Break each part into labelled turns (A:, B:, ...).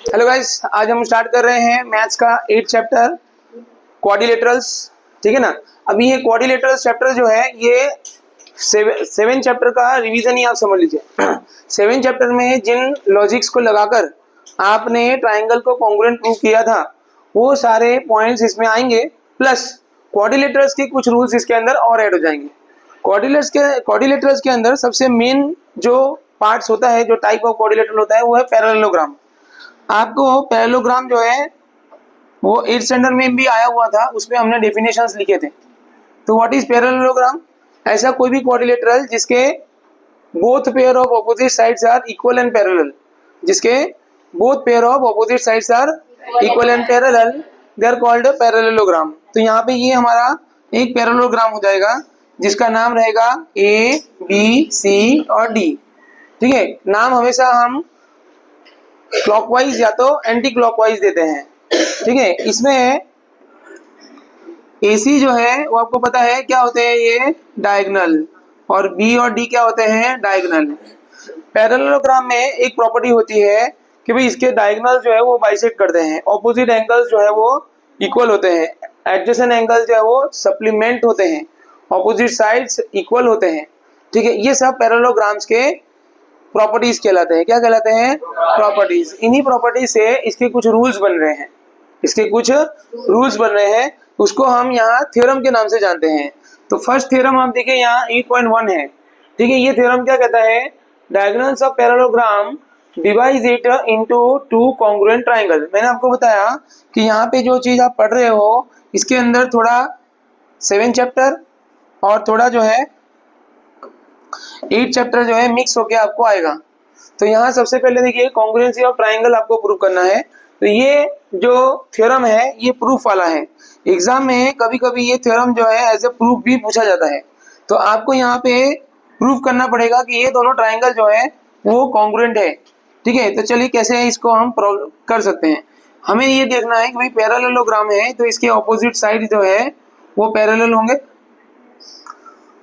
A: Hello guys, आज हम start कर रहे हैं मैथ्स का 8th चैप्टर क्वाड्रिलेटरल्स। ठीक है ना। अभी ये क्वाड्रिलेटरल्स चैप्टर जो है ये 7 चैप्टर का रिवीजन ही आप समझ लीजिए। 7 चैप्टर में जिन लॉजिक्स को लगाकर आपने ट्राइंगल को कॉन्ग्रुएंट प्रूव किया था वो सारे पॉइंट्स इसमें आएंगे, प्लस क्वाड्रिलेटरल्स के कुछ रूल्स इसके अंदर और ऐड हो जाएंगे। क्वाड्रिलेटरल्स के अंदर सबसे मेन जो पार्ट्स होता है, जो टाइप ऑफ क्वाड्रिलेटरल होता है वो है पैरेललोग्राम। आपको पैरेललोग्राम जो है वो 8th स्टैंडर्ड में भी आया हुआ था, उसमें हमने डेफिनेशंस लिखे थे। तो व्हाट इज पैरेललोग्राम? ऐसा कोई भी क्वाड्रिलेटरल जिसके both pair of opposite sides are equal and parallel, जिसके both pair of opposite sides are equal and parallel, they are called parallelogram. तो यहाँ पे ये हमारा एक पैरेललोग्राम हो जाएगा जिसका नाम रहेगा ए, बी, सी और डी। ठीक है, नाम हमेशा हम क्लॉकवाइज या तो एंटी क्लॉकवाइज देते हैं। ठीक है, इसमें AC जो है वो आपको पता है क्या होते हैं, ये डायगोनल, और B और D क्या होते हैं, डायगोनल। पैरेललोग्राम में एक प्रॉपर्टी होती है कि भाई इसके डायगोनल जो है वो बाइसेक्ट करते हैं, ऑपोजिट एंगल्स जो है वो इक्वल होते हैं, एडजेसेंट एंगल जो है वो सप्लीमेंट होते हैं, ऑपोजिट साइड्स इक्वल होते हैं। ठीक है, ये सब पैरेललोग्राम्स के प्रॉपर्टीज कहलाते हैं। क्या कहलाते हैं? प्रॉपर्टीज। इन्हीं प्रॉपर्टीज से इसके कुछ रूल्स बन रहे हैं, उसको हम यहाँ थ्योरम के नाम से जानते हैं। तो फर्स्ट थ्योरम आप देखिए यहाँ 8.1 है। ठीक है, ये थ्योरम क्या कहता है? Diagonals of parallelogram divide it into two congruent triangle. मैंने आपको बताया कि यहाँ पे जो चीज आप पढ़ रहे हो इसके अंदर थोड़ा 7 चैप्टर और थोड़ा जो है 8 चैप्टर जो है मिक्स होके आपको आएगा। तो यहाँ सबसे पहले देखिए कॉन्ग्रुएंसी ऑफ ट्राइंगल आपको प्रूव करना है। तो ये जो थ्योरम है ये प्रूफ वाला है। एग्जाम में कभी कभी ये थ्योरम जो है एज ए प्रूफ भी पूछा जाता है। तो आपको यहाँ पे प्रूफ करना पड़ेगा कि ये दोनों ट्राइंगल जो है वो कॉन्ग्रुएंट है। ठीक है, तो चलिए कैसे इसको हम कर सकते हैं। हमें ये देखना है कि भाई पैरेललोग्राम है तो इसके ऑपोजिट साइड जो है वो पैरेलल होंगे,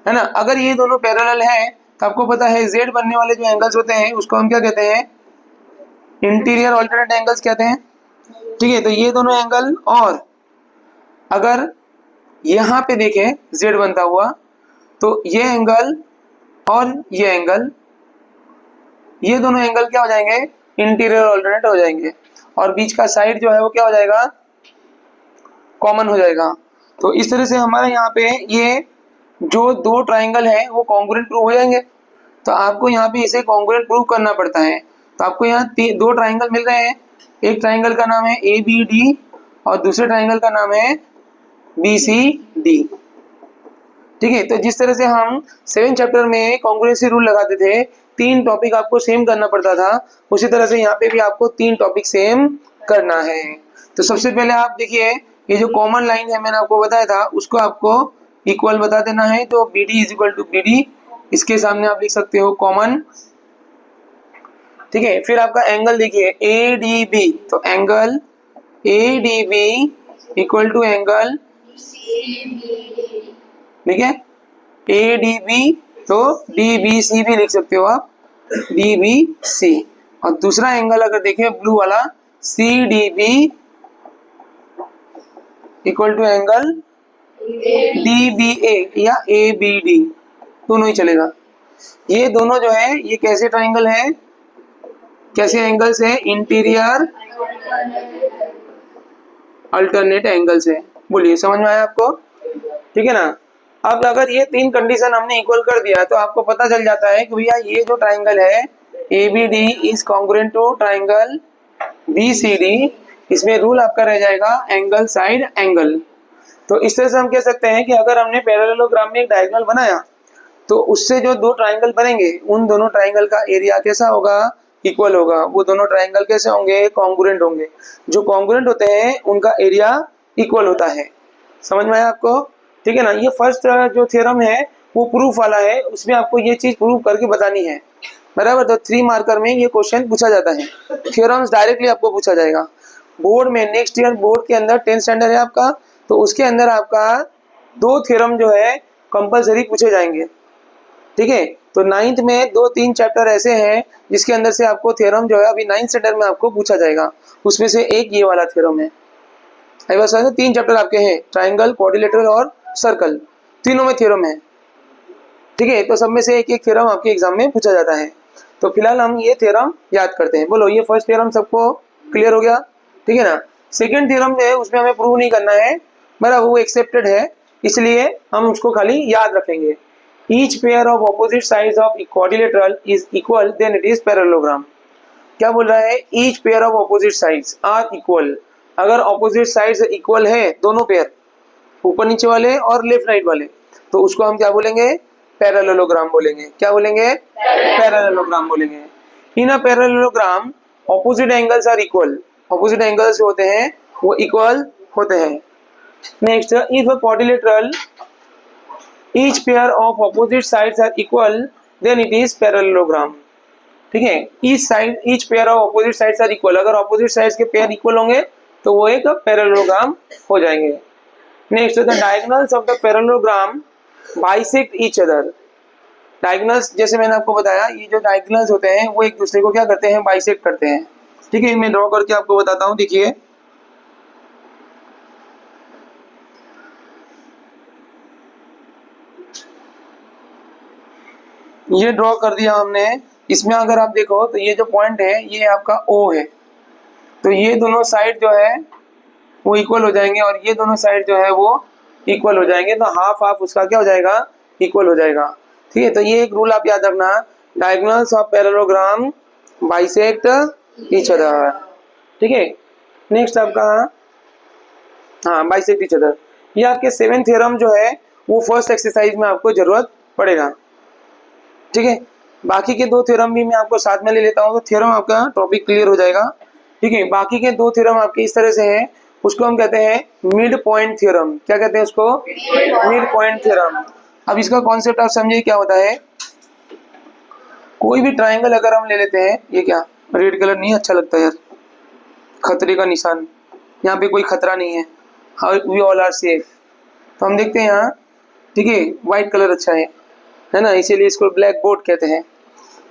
A: है ना। अगर ये दोनों पैरेलल है तो आपको पता है Z बनने वाले जो एंगल्स होते हैं उसको हम क्या कहते हैं? इंटीरियर ऑल्टरनेट एंगल्स कहते हैं। ठीक है, तो ये दोनों एंगल, और अगर यहाँ पे देखें Z बनता हुआ तो ये एंगल और ये एंगल, ये दोनों एंगल क्या हो जाएंगे? इंटीरियर ऑल्टरनेट हो जाएंगे, और बीच का साइड जो है वो क्या हो जाएगा? कॉमन हो जाएगा। तो इस तरह से हमारे यहाँ पे ये जो दो ट्राइंगल है वो कॉन्ग्रुएंट प्रूव हो जाएंगे। तो आपको यहाँ पे इसे कॉन्ग्रुएंट प्रूव करना पड़ता है। तो आपको यहाँ दो ट्राइंगल मिल रहे हैं, एक ट्राइंगल का नाम है ABD और दूसरे ट्राइंगल का नाम है BCD। ठीक है, तो जिस तरह से हम 7 चैप्टर में कॉन्ग्रुएंसी रूल लगाते थे, 3 टॉपिक आपको सेम करना पड़ता था, उसी तरह से यहाँ पे भी आपको 3 टॉपिक सेम करना है। तो सबसे पहले आप देखिए ये जो कॉमन लाइन है मैंने आपको बताया था उसको आपको इक्वल बता देना है। तो BD is equal to BD, इसके सामने आप लिख सकते हो कॉमन। ठीक है, फिर आपका एंगल देखिए ADB, तो angle ADB equal to angle, ठीक है, ADB, तो DBC भी लिख सकते हो आप, DBC। और दूसरा एंगल अगर देखें ब्लू वाला CDB equal to angle DBA या ABD, दोनों ही चलेगा। ये दोनों जो है ये कैसे ट्राइंगल है, कैसे एंगल्स है? इंटीरियर अल्टरनेट एंगल्स है। बोलिए, समझ में आया आपको? ठीक है ना। अब अगर ये 3 कंडीशन हमने इक्वल कर दिया तो आपको पता चल जाता है कि भैया ये जो ट्राइंगल है ABD is congruent to triangle BCD। इसमें रूल आपका रह जाएगा एंगल साइड एंगल। तो इस तरह से हम कह सकते हैं कि अगर हमने पैरेललोग्राम में एक डायगोनल बनाया तो उससे जो दो ट्राइंगल बनेंगे उन दोनों ट्राइंगल का एरिया कैसा होगा? इक्वल होगा। वो दोनों ट्राइंगल कैसे होंगे? कॉन्ग्रुएंट होंगे। जो कॉन्ग्रुएंट होते हैं उनका एरिया इक्वल होता है। समझ में आया आपको? ठीक है ना। ये फर्स्ट जो थ्योरम है वो प्रूफ वाला है, उसमें आपको ये चीज प्रूव करके बतानी है, बराबर। तो 3 मार्कर में ये क्वेश्चन पूछा जाता है, थ्योरम्स डायरेक्टली आपको पूछा जाएगा बोर्ड में। नेक्स्ट ईयर बोर्ड के अंदर 10th स्टैंडर्ड है आपका, तो उसके अंदर आपका 2 थ्योरम जो है कंपलसरी पूछे जाएंगे। ठीक है। तो 9th में 2-3 चैप्टर ऐसे हैं जिसके अंदर से आपको थ्योरम जो है अभी 9th स्टैंडर्ड में आपको पूछा जाएगा, उसमें से एक ये वाला थ्योरम है। आई बस 3 चैप्टर आपके हैं, ट्राइंगल, क्वाड्रिलेटरल और सर्कल, तीनों में थ्योरम है, ठीक है। तो सब में से एक एक थ्योरम आपके एग्जाम में पूछा जाता है। तो फिलहाल हम ये थ्योरम याद करते हैं। बोलो, ये फर्स्ट थ्योरम सबको क्लियर हो गया, ठीक है ना। सेकंड थ्योरम जो है उसमें हमें प्रूव नहीं करना है, बराबर, वो एक्सेप्टेड है, इसलिए हम उसको खाली याद रखेंगे। Each pair of opposite sides of quadrilateral is equal then it is parallelogram. क्या बोल रहा है, each pair of opposite sides are equal. अगर ऑपोजिट साइड्स इक्वल है, दोनों पेयर, ऊपर नीचे वाले और लेफ्ट राइट वाले, तो उसको हम क्या बोलेंगे, पैरेललोग्राम बोलेंगे। क्या बोलेंगे, पैरेललोग्राम बोलेंगे। In a parallelogram opposite angles are equal. Opposite angles जो होते हैं वो इक्वल होते हैं। Next, if a quadrilateral each pair of opposite sides are equal then it is parallelogram, ठीक है। Each pair of opposite sides are equal, अगर opposite sides के पेयर इक्वल होंगे तो वो एक पैरेललोग्राम हो जाएंगे। Next, the diagonals of the parallelogram bisect each other. Diagonals, जैसे मैंने आपको बताया, ये जो डायगोनल्स होते हैं वो एक दूसरे को क्या करते हैं, बाइसेक्ट करते हैं, ठीक है। मैं ड्रॉ करके आपको बताता हूँ, देखिए। ये ड्रॉ कर दिया हमने। इसमें अगर आप देखो तो ये जो पॉइंट है ये आपका ओ है, तो ये दोनों साइड जो है वो इक्वल हो जाएंगे और ये दोनों साइड जो है वो इक्वल हो जाएंगे, तो हाफ हाफ उसका क्या हो जाएगा, इक्वल हो जाएगा, ठीक है। तो ये एक रूल आप याद रखना, diagonals of parallelogram bisect each other, ठीक है। नेक्स्ट आपका, हाँ, बाइसेक्ट ईच अदर। ये आपके 7th थ्योरम जो है वो फर्स्ट एक्सरसाइज में आपको जरूरत पड़ेगा, ठीक है। बाकी के 2 थ्योरम भी मैं आपको साथ में ले लेता हूँ, तो थ्योरम आपका टॉपिक क्लियर हो जाएगा, ठीक है। बाकी के 2 थ्योरम आपके इस तरह से हैं, उसको हम कहते हैं मिड पॉइंट थ्योरम। क्या कहते हैं उसको, मिड पॉइंट थ्योरम। अब इसका कॉन्सेप्ट आप समझिए क्या होता है। कोई भी ट्राइंगल अगर हम ले लेते हैं, ये क्या रेड कलर नहीं अच्छा लगता यार, खतरे का निशान, यहाँ पे कोई खतरा नहीं है, वी ऑल आर सेफ। तो हम देखते हैं यहाँ, ठीक है, व्हाइट कलर अच्छा है ना, इसीलिए इसको ब्लैक बोर्ड कहते हैं।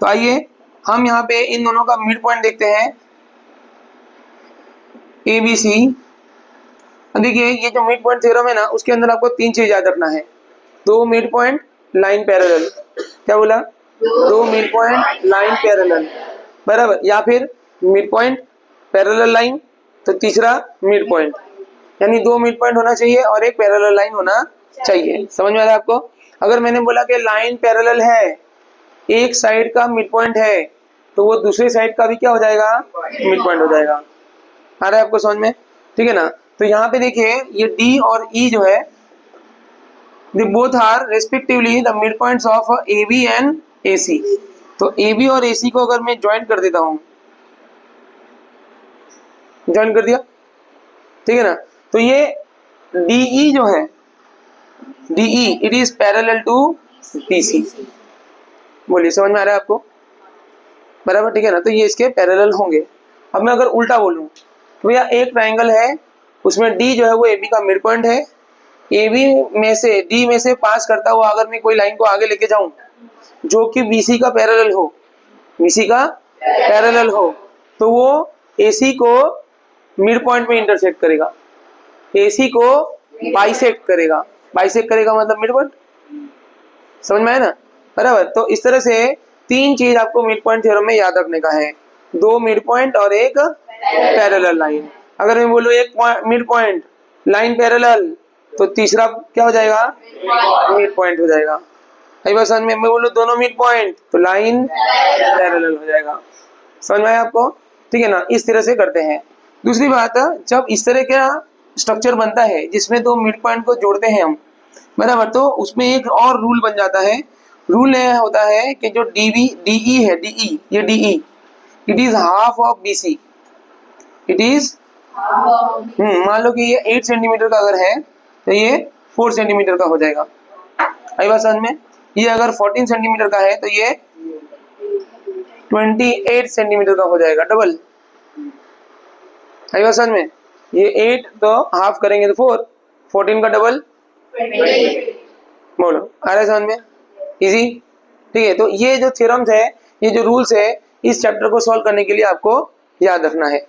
A: तो आइए हम यहाँ पे इन दोनों का मिड पॉइंट देखते हैं, ए बी सी। देखिए ये जो मिड पॉइंट थ्योरम है ना, उसके अंदर आपको 3 चीज याद रखना है। 2 मिड पॉइंट लाइन पैरेलल, क्या बोला, 2 मिड पॉइंट लाइन पैरेलल, बराबर, या फिर मिड पॉइंट पैरेलल लाइन, तो तीसरा मिड पॉइंट, यानी 2 मिड पॉइंट होना चाहिए और एक पैरेलल लाइन होना चाहिए। समझ में आ रहा है आपको। अगर मैंने बोला कि लाइन पैरेलल है, एक साइड का मिड पॉइंट है, तो वो दूसरी साइड का भी क्या हो जाएगा, मिड पॉइंट हो जाएगा। आ रहा है आपको समझ में, ठीक है ना। तो यहाँ पे देखिए ये D और E जो है, they both are respectively the mid points of AB and AC। तो AB और AC को अगर मैं ज्वाइन कर देता हूँ, ज्वाइन कर दिया, ठीक है ना, तो ये DE जो है, DE it is parallel to BC। बोलिए समझ में आ रहा है आपको, बराबर, ठीक है ना। तो ये इसके पैरेलल होंगे। अब मैं अगर उल्टा बोलूं तो भैया एक ट्राइंगल है, उसमें D जो है वो AB का मिड पॉइंट है, AB में से D में से पास करता हुआ अगर मैं कोई लाइन को आगे लेके जाऊं जो कि BC का पैरेलल हो, BC का पैरेलल हो, तो वो AC को मिड पॉइंट में इंटरसेक्ट करेगा, AC को बाइसेक्ट करेगा। बाइसेक्ट करेगा मतलब मिड पॉइंट, समझ में आया ना, बराबर। तो इस तरह से 3 चीज आपको मिड पॉइंट थ्योरम में याद रखने का है, 2 मिड पॉइंट और एक पैरेलल लाइन। अगर मैं बोलूँ एक मिड पॉइंट लाइन पैरेलल, तो तीसरा क्या हो जाएगा, मिड पॉइंट हो जाएगा। आई बात समझ में। मैं बोलूँ दोनों मिड पॉइंट, तो लाइन पैरेलल हो जाएगा। समझ में आया आपको, ठीक है ना। इस तरह से करते हैं। दूसरी बात, जब इस तरह का स्ट्रक्चर बनता है जिसमें 2 मिड पॉइंट को जोड़ते हैं हम, बराबर, तो उसमें एक और रूल बन जाता है। रूल यह होता है कि जो DE है, DE, ये DE it is half of BC। It is, मान लो कि ये 8 सेंटीमीटर का अगर है तो ये 4 सेंटीमीटर का हो जाएगा। आई बात समझ में। ये अगर 14 सेंटीमीटर का है तो ये 28 सेंटीमीटर का हो जाएगा, डबल। आई बात समझ में। ये 8 तो हाफ करेंगे तो 4, 14 का डबल, बोलो आ रहा है समझ में, इजी। ठीक है, तो ये जो थ्योरम्स है, ये जो रूल्स है, इस चैप्टर को सॉल्व करने के लिए आपको याद रखना है।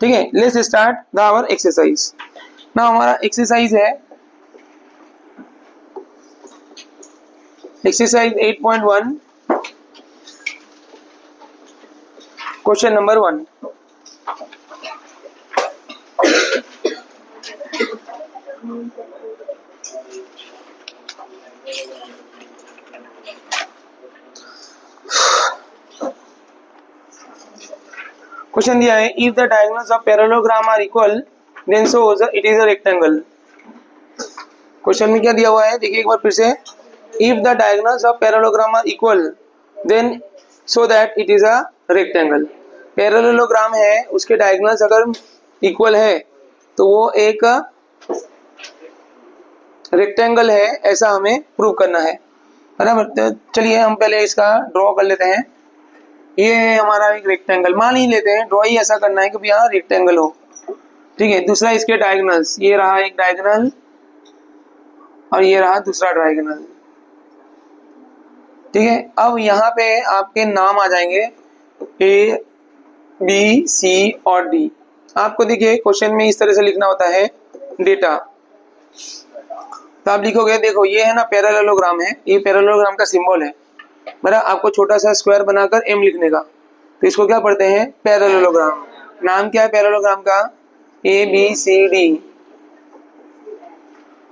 A: ठीक है, let's start the our exercise. ना हमारा एक्सरसाइज है एक्सरसाइज 8.1, क्वेश्चन नंबर 1। क्वेश्चन दिया है, if the diagonals of parallelogram are equal then shows it is a rectangle. Question में क्या दिया हुआ है, देखिए एक बार फिर से, if the diagonals of parallelogram are equal then so that it is a rectangle. Parallelogram है, उसके डायगोनल्स अगर इक्वल है तो वो एक रेक्टेंगल है, ऐसा हमें प्रूव करना है, बराबर। तो चलिए हम पहले इसका ड्रॉ कर लेते हैं। ये है हमारा एक रेक्टेंगल, मान ही लेते हैं, ड्रॉ ही ऐसा करना है कि भैया रेक्टेंगल हो। ठीक है, दूसरा इसके डायगोनल्स, ये रहा एक डायगोनल और ये रहा दूसरा डायगोनल। ठीक है, अब यहाँ पे आपके नाम आ जाएंगे ए बी सी और डी। आपको देखिए क्वेश्चन में इस तरह से लिखना होता है डेटा, तो आप लिखोगे, देखो ये है ना पैरेललोग्राम है, ये पैरेललोग्राम का सिंबल है, मेरा आपको छोटा सा स्क्वायर बनाकर एम लिखने का, तो इसको क्या पढ़ते हैं, पैरेललोग्राम। नाम क्या है पैरेललोग्राम का, ए बी सी डी,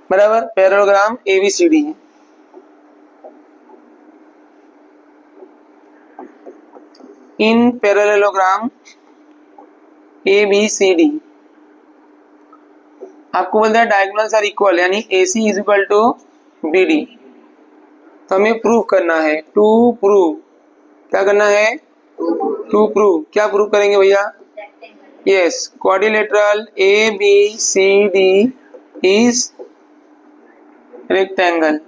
A: बराबर, parallelogram A B C D है। In parallelogram A B C D आपको बोलते हैं डायगोनल्स आर इक्वल, यानी A C is equal to B D. तो हमें प्रूव करना है, टू प्रूव, क्या करना है, टू प्रूव। क्या प्रूव करेंगे भैया, yes, quadrilateral A B C D is rectangle.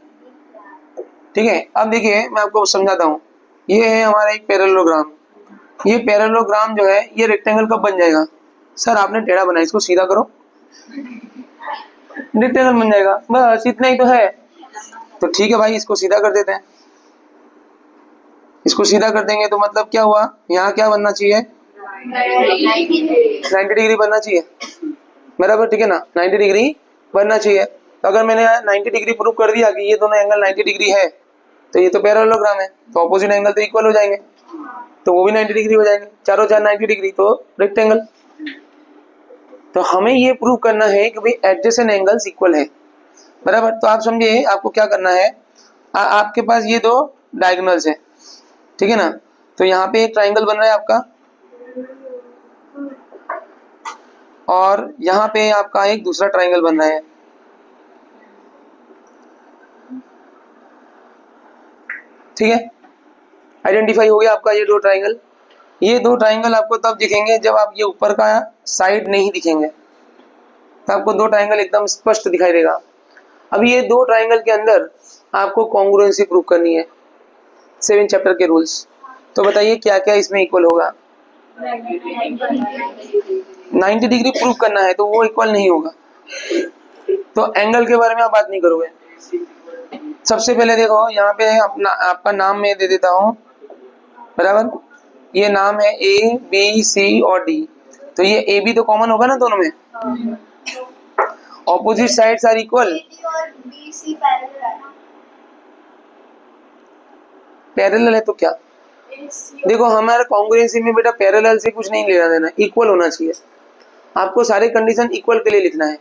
A: ठीक है, अब देखिए मैं आपको समझाता हूँ, ये है हमारा एक पैरेललोग्राम, ये पैरेललोग्राम जो है ये रेक्टेंगल कब बन जाएगा, सर आपने टेढ़ा बनाया, इसको सीधा करो, रेक्टेंगल बन जाएगा, बस इतना ही तो है। तो ठीक है भाई, इसको सीधा कर देते हैं, इसको सीधा कर देंगे तो मतलब क्या हुआ, यहाँ क्या बनना चाहिए, 90 डिग्री बनना चाहिए, बराबर, ठीक है ना, 90 डिग्री बनना चाहिए। तो अगर मैंने 90 डिग्री प्रूव कर दिया कि ये दोनों एंगल 90 डिग्री है, तो ये तो पैरेललोग्राम है, तो ऑपोजिट एंगल तो इक्वल हो जाएंगे, तो वो भी 90 डिग्री हो जाएंगे, चारों चार 90 डिग्री, तो रेक्टेंगल। तो हमें ये प्रूव करना है कि भाई एडजेसेंट एंगल्स इक्वल है, बराबर। तो आप समझिए आपको क्या करना है, आपके पास ये दो डायगोनल्स हैं, ठीक है ना, तो यहाँ पे एक ट्राइंगल बन रहा है आपका, और यहाँ पे आपका एक दूसरा ट्राइंगल बन रहा है। ठीक है, आइडेंटिफाई हो गया आपका ये दो ट्राइंगल। ये दो ट्राइंगल आपको तब दिखेंगे जब आप ये ऊपर का साइड नहीं दिखेंगे, तो आपको दो ट्राइंगल एकदम स्पष्ट दिखाई देगा। अब ये दो ट्राइंगल के अंदर आपको कॉन्ग्रुएंसी प्रूव करनी है, 7 चैप्टर के रूल्स। तो बताइए क्या क्या इसमें इक्वल होगा, 90 डिग्री प्रूव करना है, तो वो इक्वल नहीं होगा। तो एंगल के बारे में आप बात नहीं करोगे। सबसे पहले देखो यहाँ पे अपना आपका नाम मैं दे देता हूँ, बराबर, ये नाम है ए बी सी और डी, तो ये ए बी तो कॉमन होगा ना दोनों में, opposite sides are equal, parallel है तो क्या, देखो हमारे कॉन्ग्रुएंसी में बेटा पैरेलल से कुछ नहीं लेना देना, इक्वल होना चाहिए। आपको सारे कंडीशन इक्वल के लिए लिखना है,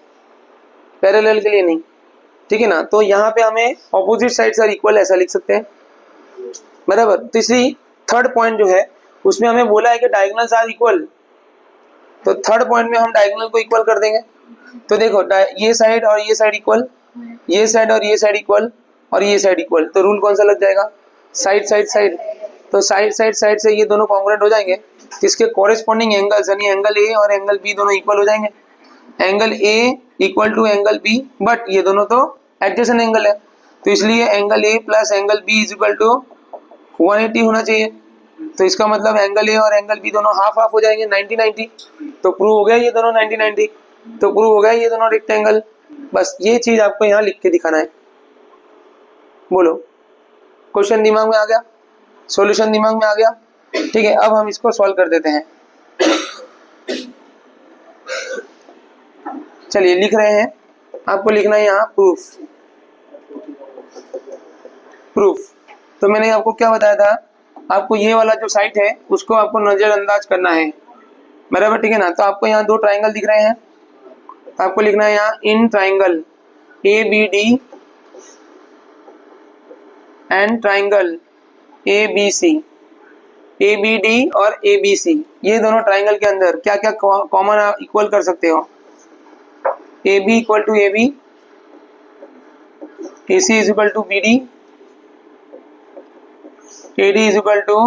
A: पैरेलल के लिए नहीं, ठीक है ना। तो यहाँ पे हमें ऑपोजिट साइड्स आर इक्वल ऐसा लिख सकते हैं, बराबर। तीसरी थर्ड पॉइंट जो है उसमें हमें बोला है कि डायगोनल्स आर इक्वल, तो थर्ड पॉइंट में हम डायगोनल को इक्वल कर देंगे। तो देखो ये साइड और ये साइड इक्वल, ये साइड और ये साइड इक्वल, और ये साइड इक्वल, तो रूल कौन सा लग जाएगा, साइड साइड साइड। तो साइड साइड साइड से ये दोनों कॉन्ग्रुएंट हो जाएंगे, इसके कॉरेस्पॉन्डिंग एंगल्स यानी एंगल ए और एंगल बी दोनों इक्वल हो जाएंगे। Angle A equal to angle B, but ये दोनों तो एडजेसेंट एंगल है, तो इसलिए angle A plus angle B is equal to 180 होना चाहिए। तो इसका मतलब एंगल ए और एंगल बी दोनों हाफ हाफ हो जाएंगे, 90 90। तो प्रूव हो गया ये दोनों 90 90, तो प्रूव हो गया ये दोनों रेक्टेंगल। बस ये चीज आपको यहाँ लिख के दिखाना है। बोलो, क्वेश्चन दिमाग में आ गया। सॉल्यूशन दिमाग में आ गया? ठीक है, अब हम इसको सॉल्व कर देते हैं। चलिए लिख रहे हैं, आपको लिखना है यहाँ प्रूफ। प्रूफ तो मैंने आपको क्या बताया था, आपको ये वाला जो साइट है उसको आपको नजरअंदाज करना है, बराबर, ठीक है ना। तो आपको यहाँ दो ट्राइंगल दिख रहे हैं, तो आपको लिखना है यहाँ in triangle A B D and triangle A B C, A B D और ए बी सी, ये दोनों ट्राइंगल के अंदर क्या क्या कॉमन इक्वल कर सकते हो? A B equal to A B, A C is equal to B D, A D is equal to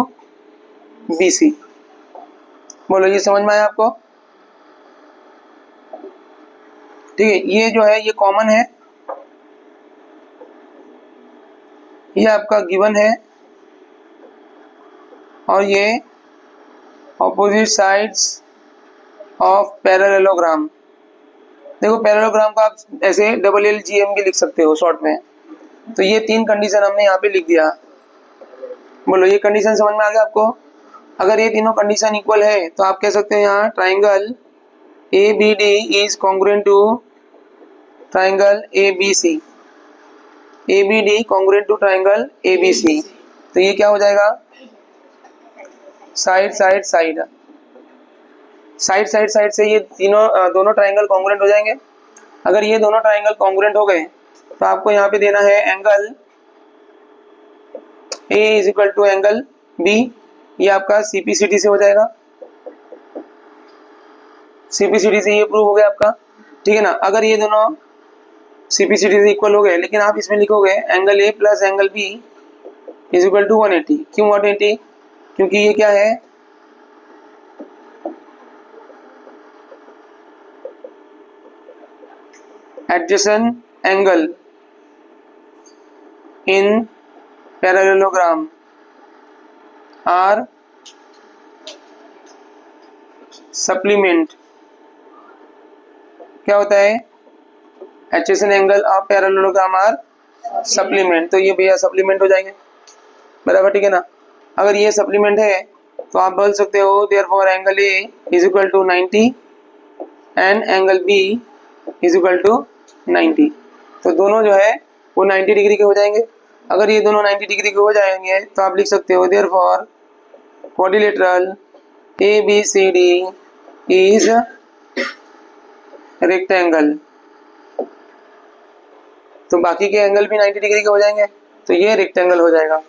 A: B C. बोलो ये समझ में आया आपको? ठीक है, ये जो है ये कॉमन है, ये आपका गिवन है, और ये ऑपोजिट साइड्स ऑफ पैरेललोग्राम। देखो पैरेललोग्राम को आप ऐसे LLGM भी लिख सकते हो शॉर्ट में। तो ये तीन कंडीशन हमने यहाँ पे लिख दिया। बोलो ये कंडीशन समझ में आ गया आपको? अगर ये तीनों कंडीशन इक्वल है तो आप कह सकते हैं यहाँ triangle A B D is congruent to triangle A B C, A B D congruent to triangle A B C. तो ये क्या हो जाएगा? Side side side, side side side से ये तीनों दोनों ट्राइंगल कॉन्ग्रुएंट हो जाएंगे। अगर ये दोनों ट्राइंगल कॉन्ग्रुएंट हो गए तो आपको यहाँ पे देना है angle A is equal to angle B, ये आपका सीपीसीटी से हो जाएगा। सीपीसीटी से ये प्रूव हो गया आपका, ठीक है ना। अगर ये दोनों सीपीसीटी से इक्वल हो गए, लेकिन आप इसमें लिखोगे angle A plus angle B is equal to 180। क्यों 180? क्योंकि ये क्या है, adjacent angle in parallelogram are supplement. क्या होता है? Adjacent angle of parallelogram are supplement. तो ये भैया सप्लीमेंट हो जाएंगे, बराबर, ठीक है ना। अगर ये सप्लीमेंट है तो आप बोल सकते हो therefore angle A is equal to 90 and angle B is equal to 90। तो दोनों जो है वो 90 डिग्री के हो जाएंगे। अगर ये दोनों 90 डिग्री के हो जाएंगे तो आप लिख सकते हो therefore quadrilateral A B C D is rectangle. तो बाकी के एंगल भी 90 डिग्री के हो जाएंगे, तो ये रेक्टेंगल हो जाएगा।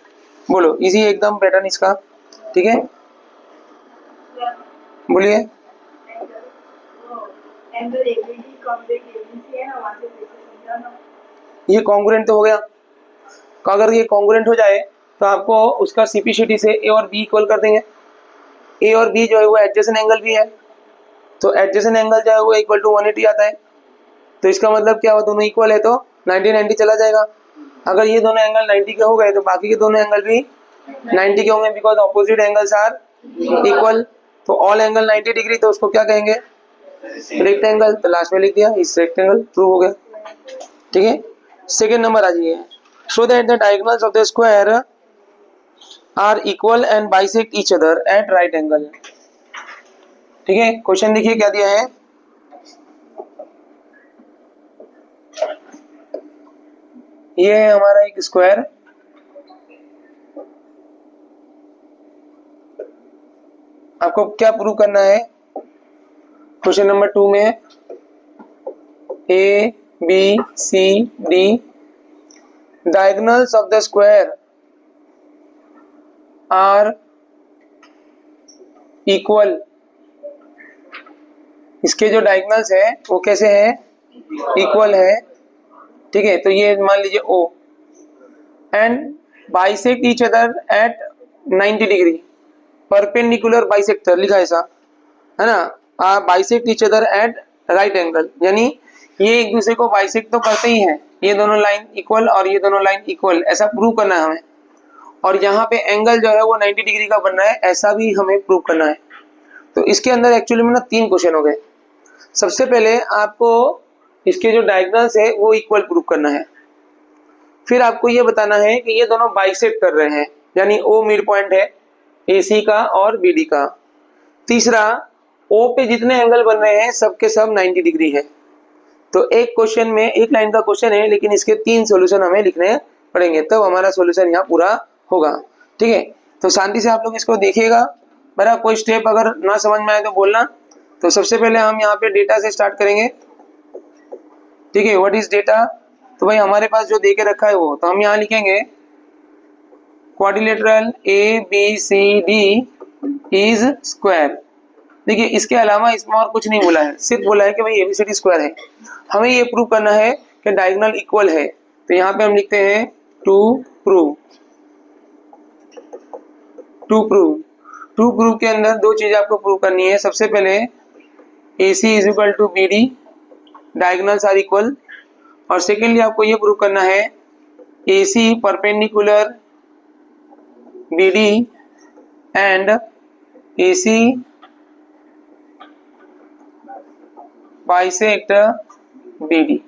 A: बोलो इजी एकदम पैटर्न इसका, ठीक है, बोलिए। ये कॉन्ग्रुएंट तो हो गया। अगर ये कॉन्ग्रुएंट हो जाए तो आपको उसका सीपीसीटी से ए और बी इक्वल कर देंगे। ए और बी जो है वो एडजेसेंट एंगल भी है, तो एडजेसेंट एंगल जो है वो इक्वल टू 180 आता है। तो इसका मतलब क्या हुआ, दोनों इक्वल है तो 90-90 चला जाएगा। अगर ये दोनों एंगल 90 के हो गए तो बाकी के दोनों एंगल भी 90 के होंगे, because opposite angles are equal. तो ऑल एंगल 90 डिग्री, तो उसको क्या कहेंगे? रेक्टेंगल। तो लास्ट में लिख दिया, इस रेक्टेंगल प्रूव हो गया, ठीक है। सेकेंड नंबर आ जाइए, show that the diagonals of the square are equal and bisect each other at right angle. ठीक है, क्वेश्चन देखिए क्या दिया है। ये है हमारा एक स्क्वायर, आपको क्या प्रूव करना है? क्वेश्चन नंबर 2 में A B C D diagonals of the square are equal. इसके जो डायगोनल्स है वो कैसे है? इक्वल है, ठीक है। तो ये मान लीजिए O and bisect each other eight 90 degree, perpendicular bisector लिखा है ऐसा, है ना। Bisect each other at right angle, यानी ये एक दूसरे को बाइसेक्ट तो करते ही हैं, ये दोनों लाइन इक्वल और ये दोनों लाइन इक्वल, ऐसा प्रूव करना है हमें। और यहाँ पे एंगल जो है वो 90 डिग्री का बन रहा है, ऐसा भी हमें प्रूव करना है। तो इसके अंदर एक्चुअली में ना 3 क्वेश्चन हो गए। सबसे पहले आपको इसके जो डायगोनल्स है वो इक्वल प्रूव करना है, फिर आपको ये बताना है कि ये दोनों बाइसेक्ट कर रहे हैं, यानी ओ मिड पॉइंट है AC का और BD का। तीसरा, O पे जितने एंगल बन रहे हैं सबके सब 90 डिग्री है। तो एक क्वेश्चन में एक लाइन का क्वेश्चन है, लेकिन इसके 3 सॉल्यूशन हमें लिखने पड़ेंगे, तब हमारा सॉल्यूशन यहाँ पूरा होगा। ठीक है, तो शांति से आप लोग इसको देखिएगा। मेरा कोई स्टेप अगर ना समझ में आए तो बोलना। तो सबसे पहले हम यहाँ पे डेटा से स्टार्ट करेंगे। ठीक है, व्हाट इज डेटा? तो भाई हमारे पास जो दे के रखा है वो, तो हम यहाँ लिखेंगे क्वाड्रिलेटरल ABCD इज स्क्वायर। देखिए, इसके अलावा इसमें और कुछ नहीं बोला है, सिर्फ बोला है कि भाई ABCD स्क्वायर है। हमें ये प्रूव करना है कि डायगोनल इक्वल है। तो यहाँ पे हम लिखते हैं टू प्रूव। टू प्रूव के अंदर दो चीज आपको प्रूव करनी है। सबसे पहले AC is equal to BD, diagonals are equal. और सेकेंडली आपको ये प्रूव करना है AC perpendicular BD and AC bisector BD।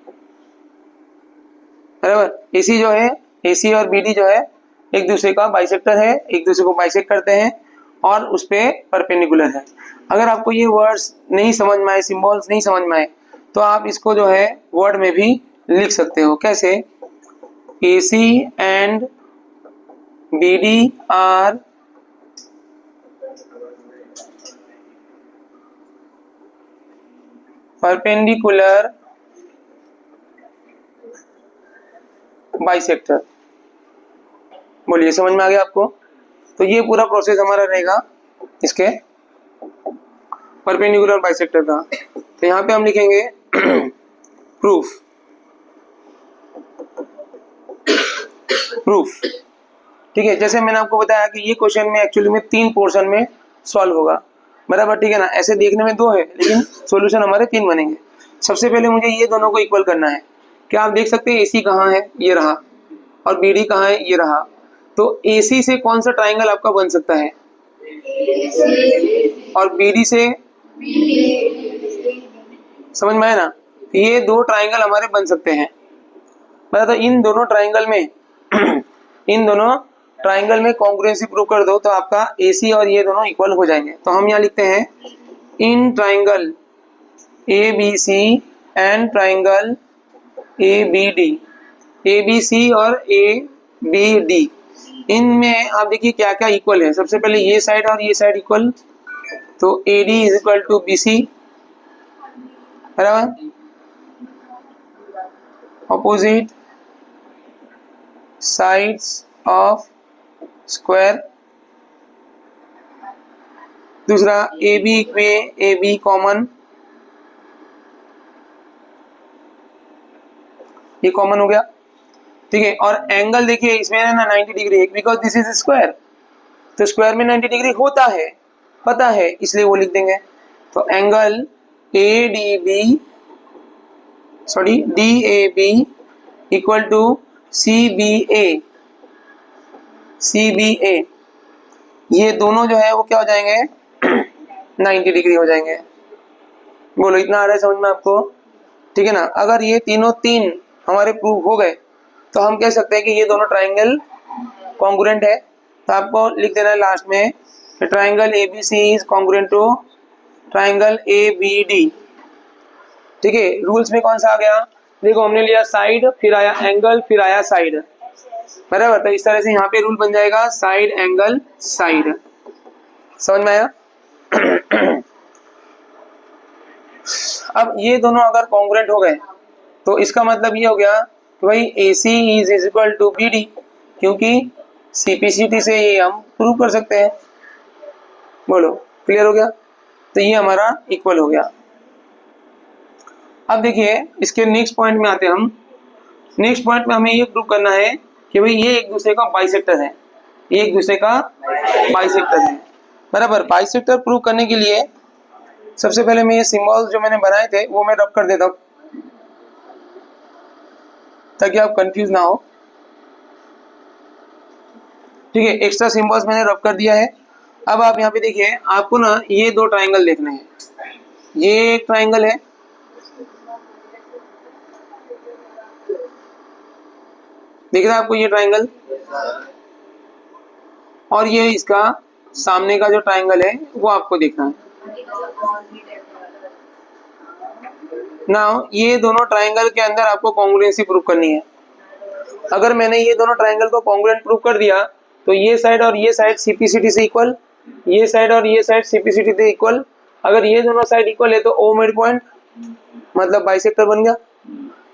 A: बराबर, AC जो है, AC और BD जो है एक दूसरे का बाइसेक्टर है, एक दूसरे को बाइसेक्ट करते हैं और उस पे परपेंडिकुलर है। अगर आपको ये वर्ड्स नहीं समझ में आए, सिंबल्स नहीं समझ में आए, तो आप इसको जो है वर्ड में भी लिख सकते हो। कैसे? AC and BD are perpendicular bisector. बोलिए, समझ में आ गया आपको? तो ये पूरा प्रोसेस हमारा रहेगा इसके परपेंडिकुलर बाइसेक्टर का। तो यहाँ पे हम लिखेंगे प्रूफ। ठीक है, जैसे मैंने आपको बताया कि ये क्वेश्चन में एक्चुअली में 3 पोर्शन में सॉल्व होगा। बराबर, ठीक है ना? ऐसे देखने में 2 है, लेकिन सॉल्यूशन हमारे 3 बनेंगे। सबसे पहले मुझे ये दोनों को इक्वल करना है। क्या आप देख सकते हैं AC कहाँ है? ये रहा। और BD कहाँ है? ये रहा। तो AC से कौन सा ट्राइंगल आपका बन सकता है? और BD से? समझ में आया ना? ये 2 ट्राइंगल हमारे बन सकते हैं। मतलब तो इन दोनों ट्राइंगल में इन दोनों ट्राइंगल में कॉन्ग्रुएंसी प्रूव कर दो तो आपका AC और ये दोनों इक्वल हो जाएंगे। तो हम यहाँ लिखते हैं in triangle ABC and triangle ABD, ABC और ABD, इनमें आप देखिए क्या क्या इक्वल है। सबसे पहले ये साइड और ये साइड इक्वल, तो AD is equal to BC। बराबर, ऑपोजिट साइड्स ऑफ स्क्वायर। दूसरा AB में AB कॉमन, ये कॉमन हो गया। ठीक है, और एंगल देखिए इसमें है ना 90 डिग्री है, बिकॉज दिस इज स्क्वायर। तो स्क्वायर में 90 डिग्री होता है, पता है, इसलिए वो लिख देंगे। तो angle DAB equal to CBA। ये दोनों जो है वो क्या हो जाएंगे? 90 डिग्री हो जाएंगे। बोलो, इतना आ रहा है समझ में आपको? ठीक है ना? अगर ये तीनों 3 हमारे प्रूव हो गए तो हम कह सकते हैं कि ये दोनों ट्राइंगल कॉन्ग्रुएंट है। तो आपको लिख देना है लास्ट में कि triangle ABC is congruent to triangle ABD। ठीक है, रूल्स में कौन सा आ गया? देखो, हमने लिया साइड, फिर आया एंगल, फिर आया साइड। बराबर, तो इस तरह से यहाँ पे रूल बन जाएगा साइड एंगल साइड। समझ में आया? अब ये दोनों अगर कॉन्ग्रुएंट हो गए तो इसका मतलब ये हो गया कि भाई AC is equal to BD, क्योंकि CPCT से ये हम प्रूव कर सकते हैं। बोलो, क्लियर हो गया? तो ये हमारा इक्वल हो गया। अब देखिए इसके नेक्स्ट पॉइंट में आते हैं हम। नेक्स्ट पॉइंट में हमें ये प्रूव करना है कि भाई ये एक दूसरे का बाइसेक्टर है, ये एक दूसरे का बाइसेक्टर है। बराबर, बाइसेक्टर प्रूव करने के लिए सबसे पहले मैं ये सिंबल्स जो मैंने बनाए थे वो मैं रब कर देता हूँ ताकि आप कंफ्यूज ना हो। ठीक है, एक्स्ट्रा सिंबल्स मैंने रब कर दिया है। अब आप यहाँ पे देखिए, आपको ना ये 2 ट्राइंगल देखने हैं। ये एक ट्राइंगल है, दिख रहा है आपको ये ट्राइंगल? और ये इसका सामने का जो ट्राइंगल है वो आपको देखना है। नाउ ये दोनों ट्राइंगल के अंदर आपको कॉन्ग्रुएंसी प्रूव करनी है। अगर मैंने ये दोनों ट्राइंगल को कॉन्ग्रुएंट प्रूव कर दिया तो ये साइड और ये साइड सीपीसीटी से इक्वल, ये साइड और ये साइड सीपीसीटी से इक्वल। अगर ये दोनों साइड इक्वल है तो ओ मिड पॉइंट मतलब बाइसेक्टर बन गया।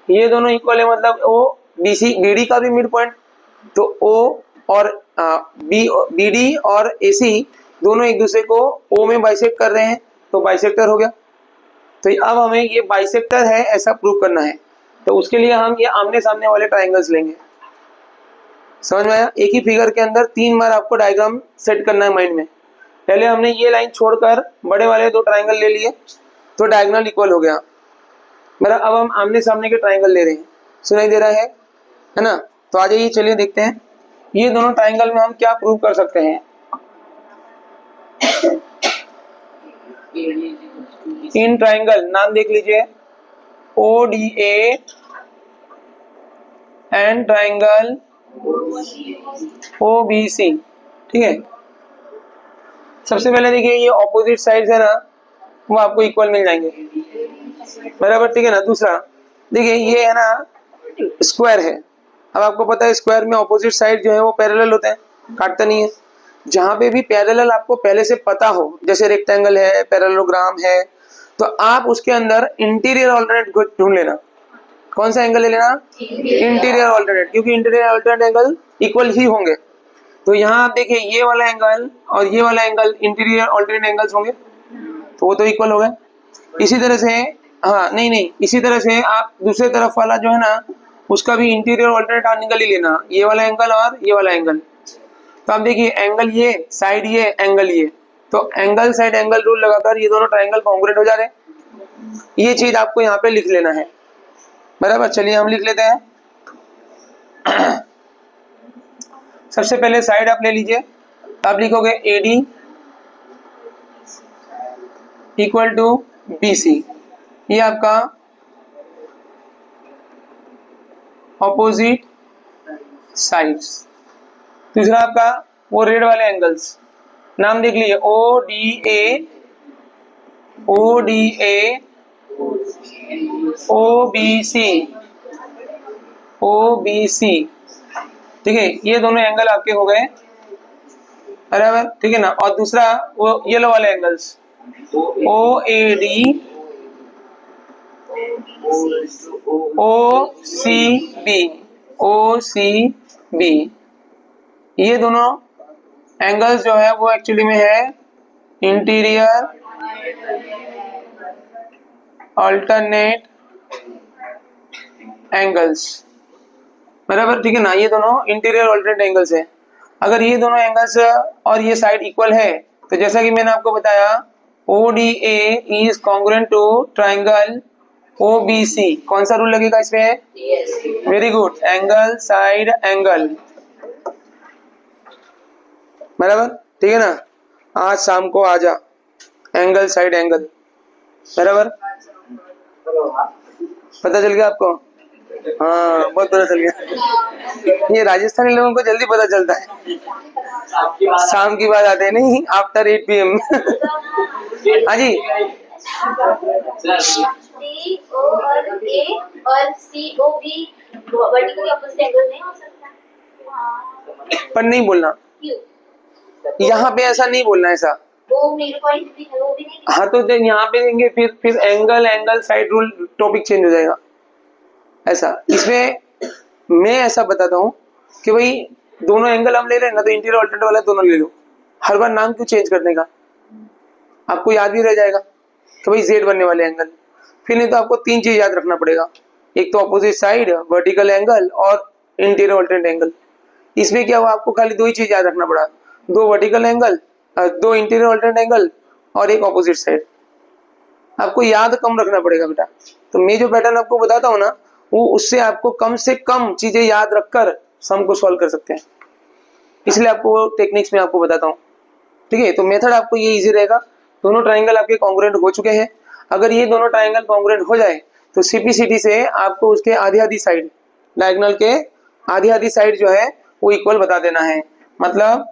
A: ये दोनों इक्वल है मतलब ओ बीसी बीडी का भी मिड पॉइंट, तो ओ और बीडी और एसी दोनों एक दूसरे को ओ में बाइसेक्ट कर रहे हैं तो बाइसेक्टर हो गया। तो अब हमें ये बाइसेक्टर है ऐसा प्रूव करना है, तो उसके लिए हम ये आमने सामने वाले ट्राइंगल्स लेंगे। समझ में आया? एक ही फिगर के अंदर 3 बार आपको डायग्राम सेट करना है माइंड में। पहले हमने ये लाइन छोड़कर बड़े वाले 2 ट्राइंगल ले लिए तो डायगोनल इक्वल हो गया मेरा। अब हम आमने सामने के ट्राइंगल ले रहे हैं, सुनाई दे रहा है ना? तो आ जाइए, चलिए देखते हैं ये दोनों ट्राइंगल में हम क्या प्रूव कर सकते हैं। इन ट्राइंगल नाम देख लीजिए, ODA एंड ट्राइंगल OBC। ठीक है, सबसे पहले देखिए ये ऑपोजिट साइड्स है ना, वो आपको इक्वल मिल जाएंगे बराबर। ठीक है ना? दूसरा देखिए ये है ना स्क्वायर है। अब आपको पता है स्क्वायर में ऑपोजिट साइड जो है वो पैरेलल होते हैं, काटता नहीं है। जहां पे भी पैरेलल आपको पहले से पता हो, जैसे रेक्टेंगल है, पैरेललोग्राम है, तो आप उसके अंदर इंटीरियर ऑल्टरनेट ढूंढ लेना। कौन सा एंगल ले लेना? इंटीरियर ऑल्टरनेट, क्योंकि इंटीरियर ऑल्टरनेट एंगल इक्वल ही होंगे। तो यहाँ आप देखिए ये वाला एंगल और ये वाला एंगल इंटीरियर ऑल्टरनेट एंगल्स होंगे, तो वो तो इक्वल हो गए। इसी तरह से नहीं, इसी तरह से आप दूसरे तरफ वाला जो है ना उसका भी इंटीरियर ऑल्टरनेट एंगल ही लेना, ये वाला एंगल और ये वाला एंगल। तो आप देखिए एंगल ये, साइड ये, एंगल ये, तो एंगल साइड एंगल रूल लगाकर ये दोनों ट्राइंगल कॉन्ग्रुएंट हो जा रहे हैं। ये चीज आपको यहाँ पे लिख लेना है बराबर। चलिए हम लिख लेते हैं। सबसे पहले साइड आप ले लीजिए, आप लिखोगे AD इक्वल टू BC, ये आपका ऑपोजिट साइड्स। दूसरा आपका वो रेड वाले एंगल्स, नाम देख लीजिए ODA OBC। ठीक है, ये दोनों एंगल आपके हो गए बराबर। ठीक है ना? और दूसरा वो येलो वाले एंगल्स OAD OCB, ये दोनों एंगल्स जो है वो एक्चुअली में है इंटीरियर ऑल्टरनेट एंगल्स बराबर। ठीक है ना? ये दोनों इंटीरियर ऑल्टरनेट एंगल्स है। अगर ये दोनों एंगल्स और ये साइड इक्वल है तो जैसा कि मैंने आपको बताया ODA is congruent to triangle OBC। कौन सा रूल लगेगा इसमें? Very good, angle side angle बराबर। ठीक है ना? आज शाम को आ जा, एंगल साइड एंगल बराबर। पता चल गया आपको? हाँ, बहुत पता चल गया। ये राजस्थानी लोगों को जल्दी पता चलता है, शाम की बात आते हैं, नहीं आफ्टर 8 PM। हाँ जी,
B: CO और A और CO भी वर्टिकली ऑपोजिट एंगल नहीं हो सकता?
A: पर नहीं बोलना, यहाँ पे ऐसा नहीं बोलना, ऐसा
B: वो मेरे पॉइंट भी है, वो भी नहीं।
A: हाँ, तो यहाँ पे देंगे फिर angle side rule topic change हो जाएगा। ऐसा इसमें मैं ऐसा बताता हूँ कि भाई दोनों एंगल हम ले रहे हैं ना, तो इंटीरियर ऑल्टरनेट वाला दोनों ले लो। हर बार नाम क्यों चेंज करने का? आपको याद भी रह जाएगा कि भाई Z बनने वाले एंगल। फिर नहीं तो आपको 3 चीज याद रखना पड़ेगा, एक तो अपोजिट साइड, वर्टिकल एंगल और इंटीरियर ऑल्टरनेट एंगल। इसमें क्या हुआ, आपको खाली 2 ही चीज याद रखना पड़ा, 2 vertical angle, 2 interior alternate angle और एक अपोजिट साइड। आपको याद कम रखना पड़ेगा बेटा। तो मैं जो पैटर्न आपको बताता हूँ ना, वो उससे आपको कम से कम चीजें याद रखकर सम को सॉल्व कर सकते हैं, इसलिए आपको टेक्निक्स में आपको बताता हूँ। ठीक है, तो मेथड आपको ये इजी रहेगा। दोनों ट्राइंगल आपके कॉन्ग्रुएंट हो चुके हैं। अगर ये दोनों ट्राइंगल कॉन्ग्रुएंट हो जाए तो सीपीसीटी से आपको उसके आधी साइड, डायगोनल के आधी साइड जो है वो इक्वल बता देना है। मतलब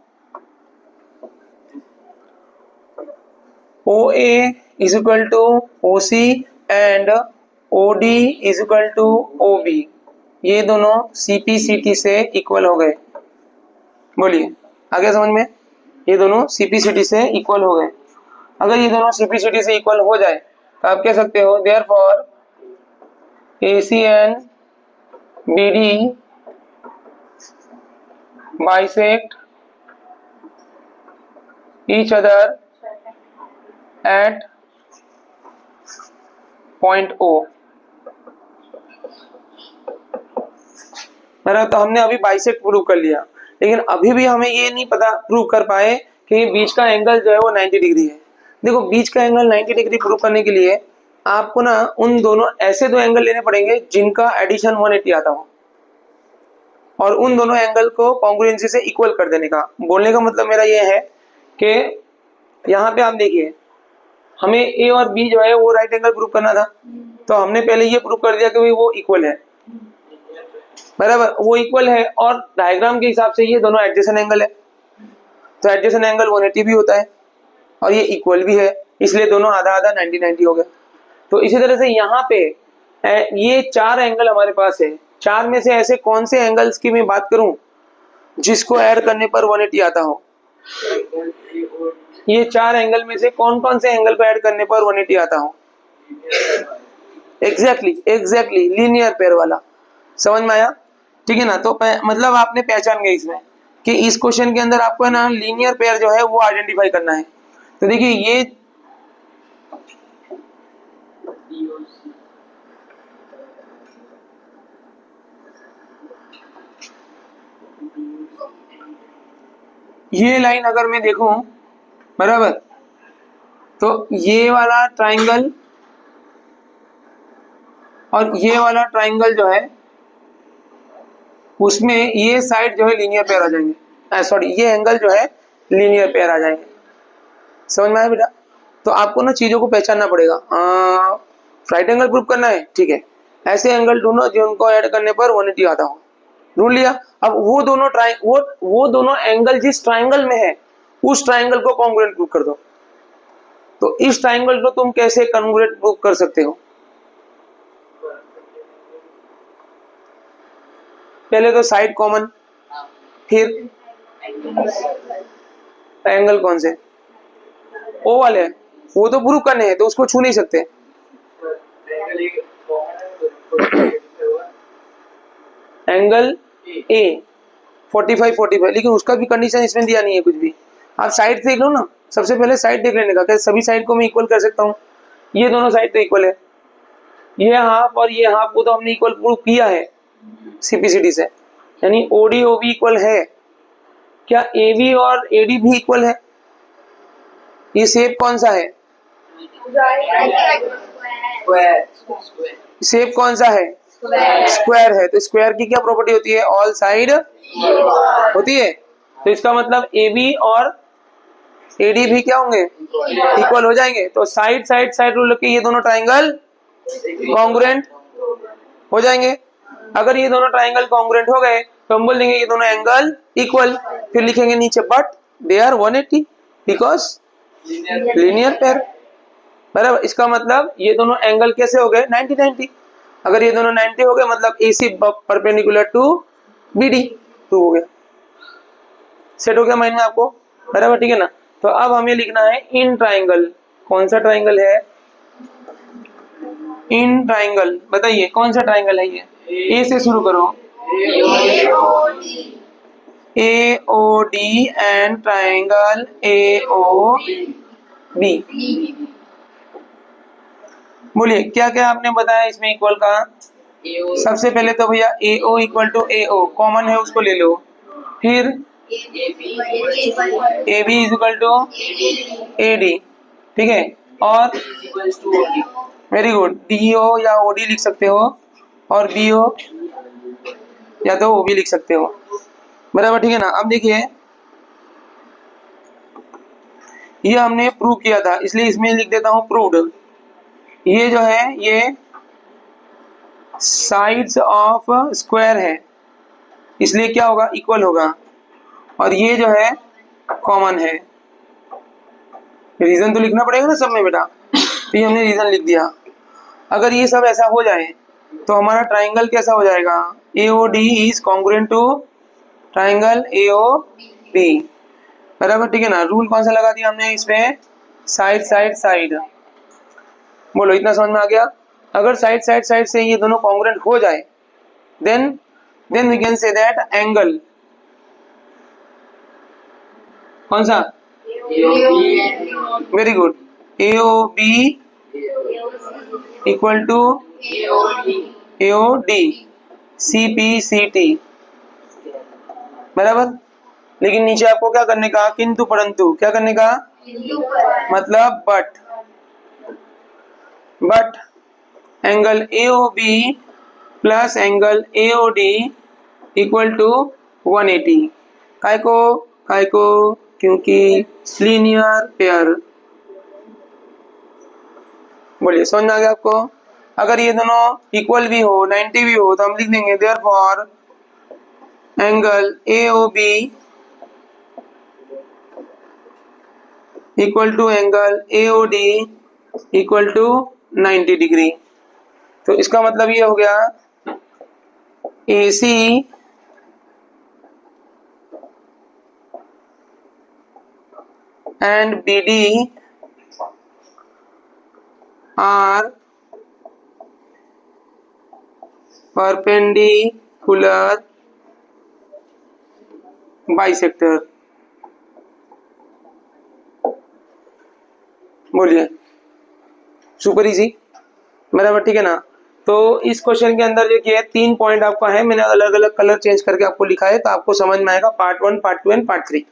A: OA is equal to OC and OD is equal to OB, ये दोनों CPCT से इक्वल हो गए। बोलिए आ गया समझ में? ये दोनों CPCT से इक्वल हो गए। अगर ये दोनों CPCT से इक्वल हो जाए तो आप कह सकते हो therefore AC and BD bisect each other at point O। तो हमने अभी बाइसेक्ट प्रूव कर लिया, लेकिन अभी भी हमें ये नहीं पता प्रूव कर पाए कि बीच का एंगल जो है वो 90 डिग्री है। देखो बीच का एंगल 90 डिग्री प्रूव करने के लिए आपको ना उन दोनों ऐसे दो एंगल लेने पड़ेंगे जिनका एडिशन 180 आता हो, और उन दोनों एंगल को कॉन्ग्रुएंसी से इक्वल कर देने का। बोलने का मतलब मेरा ये है कि यहाँ पे आप देखिए हमें ए और बी जो है वो राइट एंगल प्रूव करना था, तो हमने पहले ये प्रूव कर दिया कि वो इक्वल है, बराबर वो इक्वल है, और डायग्राम के हिसाब से ये दोनों एडजेसेंट एंगल है, तो एडजेसेंट एंगल 180 भी होता है और ये इक्वल भी है, इसलिए दोनों आधा आधा 90-90 हो गया। तो इसी तरह से यहाँ पे ये चार एंगल हमारे पास है, चार में से ऐसे कौन से एंगल्स की मैं बात करूं जिसको ऐड करने पर 180 आता हो? ये चार एंगल में से कौन कौन से एंगल को ऐड करने पर 180 आता हो? एग्जैक्टली लीनियर पेयर वाला। समझ में आया? ठीक है ना? तो मतलब आपने पहचान गए इसमें कि इस क्वेश्चन के अंदर आपको है ना लीनियर पेयर जो है वो आइडेंटिफाई करना है। तो देखिए ये लाइन अगर मैं देखूं, बराबर, तो ये वाला ट्राइंगल और ये वाला ट्राइंगल जो है उसमें ये साइड जो है लीनियर पेयर आ जाएंगे, सॉरी ये एंगल जो है लीनियर पेयर आ जाएंगे। समझ में आया बेटा? तो आपको ना चीजों को पहचानना पड़ेगा। राइट एंगल प्रूव करना है, ठीक है, ऐसे एंगल ढूंढो जिनको ऐड करने पर 180 आता हो। ढूंढ लिया। अब वो दोनों एंगल जिस ट्राइंगल में है उस ट्राइंगल को कॉन्ग्रुएंट प्रूव कर दो। तो इस ट्राइंगल को तुम कैसे कॉन्ग्रुएंट प्रूव कर सकते हो? पहले तो साइड कॉमन, फिर एंगल कौन से? ओ वाले, वो तो प्रूव करने हैं तो उसको छू नहीं सकते। एंगल ए 45, लेकिन उसका भी कंडीशन इसमें दिया नहीं है कुछ भी। आप साइड देख लो ना, सबसे पहले साइड देख लेने का, क्या सभी साइड को मैं इक्वल कर सकता हूँ? ये दोनों साइड तो इक्वल है, ये हाफ और ये हाफ को तो हमने इक्वल प्रूव किया है CPCT से, यानी OD OB इक्वल है। क्या AB और AD भी इक्वल है? ये शेप कौन सा है? शेप कौन सा है? स्क्वायर है। तो स्क्वायर की क्या प्रॉपर्टी होती है? ऑल साइड होती है। तो इसका मतलब AB और AD भी क्या होंगे? इक्वल हो जाएंगे। तो साइड साइड साइड रूल के ये दोनों ट्राइंगल कॉन्ग्रुएंट हो जाएंगे। अगर ये दोनों ट्राइंगल कॉन्ग्रुएंट हो गए तो हम बोल देंगे ये दोनों एंगल इक्वल। फिर लिखेंगे नीचे but they are 180 because linear pair, बराबर। इसका मतलब ये दोनों एंगल कैसे हो गए? 90-90। अगर ये दोनों 90 हो गए मतलब AC perpendicular to BD prove हो गया। सेट हो गया माइंड में आपको? बराबर, ठीक है ना? तो अब हमें लिखना है इन ट्राइंगल। कौन सा ट्राइंगल है? In triangle. बताइए कौन सा ट्राइंगल है ये? ए से शुरू करो। AOD and triangle AOB। बोलिए क्या क्या आपने बताया इसमें इक्वल का? सबसे पहले तो भैया AO equal to AO common है, उसको ले लो। फिर AB is equal to AD, ठीक है। और वेरी गुड, DO या OD लिख सकते हो, और BO या तो OB लिख सकते हो, बराबर, ठीक है ना? अब देखिए ये हमने प्रूव किया था, इसलिए इसमें लिख देता हूं प्रूव्ड। ये जो है ये साइड्स ऑफ स्क्वायर है, इसलिए क्या होगा? इक्वल होगा। और ये जो है कॉमन है, रीजन तो लिखना पड़ेगा ना सब में बेटा, तो ये हमने रीजन लिख दिया। अगर ये सब ऐसा हो जाए तो हमारा ट्राइंगल कैसा हो जाएगा, AOD is congruent to triangle AOB, बराबर, ठीक है ना। रूल कौन सा लगा दिया हमने इसमें, साइड साइड साइड। बोलो इतना समझ में आ गया। अगर साइड साइड साइड से ये दोनों कॉन्ग्रुएंट हो जाए then we can say that angle, कौन सा, very good, AOB equal to AOD CPCT, बराबर। लेकिन नीचे आपको क्या करने का, किंतु परंतु, क्या करने का, मतलब but angle AOB plus angle AOD equal to 180, काय को, क्योंकि लीनियर पेयर। बोलिए समझ में आ गया आपको। अगर ये दोनों इक्वल भी हो, 90 भी हो, तो हम लिख देंगे therefore angle AOB equal to angle AOD equal to 90 degree. तो इसका मतलब ये हो गया AC and BD are perpendicular bisector। बोलिए, सुपर इजी, बराबर, ठीक है ना। तो इस क्वेश्चन के अंदर जो कि 3 पॉइंट आपका है, मैंने अलग अलग कलर चेंज करके आपको लिखा है, तो आपको समझ में आएगा पार्ट 1, पार्ट 2 एंड पार्ट 3।